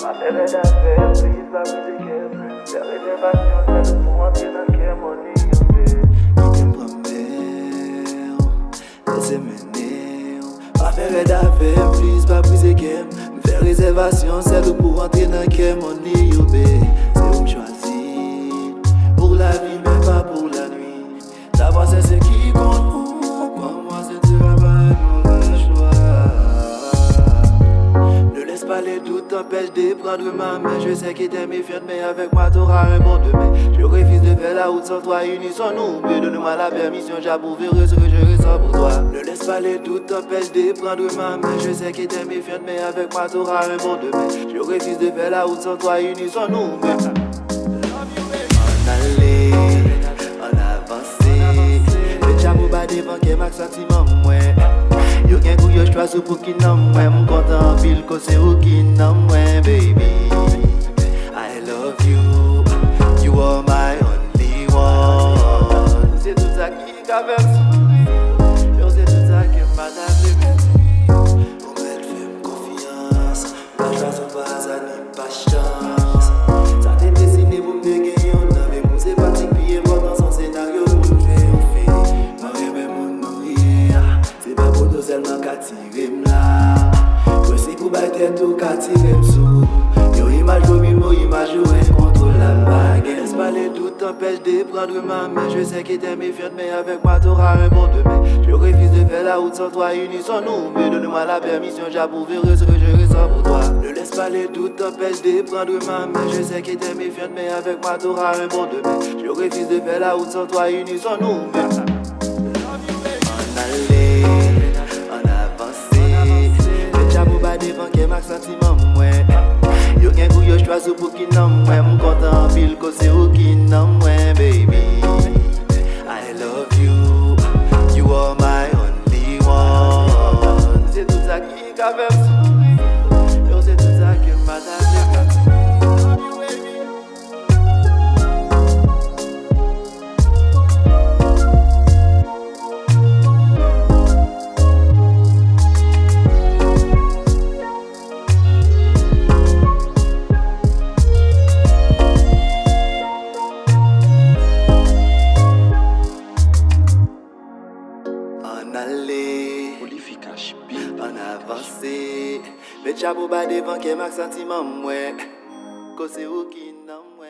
Ma fête d'affaires, prise va vous équerre. Faire réservation, c'est pour entrer dans le cœur, mon laissez mener. Ma fête d'affaires, please, pas briser game. Faire réservation, c'est pour entrer dans le cœur, mon c'est où me choisir. Pour la vie, mais pas pour la nuit. Savoir c'est ce qui compte pour moi, c'est du travail, mauvais choix. Ne laisse pas les doutes t'empêcher de prendre ma main. Je sais que t'es méfiante, mais avec moi t'auras un bon demain. Je refuse de faire la route sans toi, unissons-nous. Mais donne-moi la permission, j'approuverai ce que je ressens pour toi. Ne laisse pas les doutes t'empêcher de prendre ma main. Je sais que t'es méfiante, mais avec moi t'auras un bon demain. Je refuse de faire la route sans toi, unissons-nous. En aller, en avancer. Le diable va devant qui m'a sentiment moi. Yo gen kou yo choix pour qui non moi. M'm content pile que c'est ou qui non moi, baby. I love you, you are my only one. C'est tout ça qui a fait sourire. Yo c'est tout ça qui m'a fait on me fait confiance. La chance ou pas ça n'est pas chance. Ça t'est destiné pour me gagner on avait mon c'est pratique puis important son scénario pour me faire un fait. Moi même mon nourrir. C'est pas pour nous seulement qu'à tirer là. Moi c'est pour battre tout qu'à tirer sous. Yo image au mimo, image au incontrôlable. Laisse pas les doutes t'empêche de prendre ma main. Je sais que t'es méfiante, mais avec moi t'auras un bon demain. Je refuse de faire la route sans toi, unissons-nous. Mais donne-moi la permission, j'approuverai ce que je ressens pour toi. Ne laisse pas les doutes t'empêche de prendre ma main. Je sais que t'es méfiante, mais avec moi t'auras un bon demain. Je refuse de faire la route sans toi, unissons-nous. En aller, en avancer. Le diable va devant qui m'a sentiment moi. Yo gen kou yo choix pour qui non moi. M'm content pile que c'est ou qui non moi, baby. I love you, you are my only one. C'est tout ça qui a fait sourire. Yo c'est tout ça qui m'a fait en aller, en avancer. Le diable va devant qui m'a sentiment moi. Que c'est où qui non moi.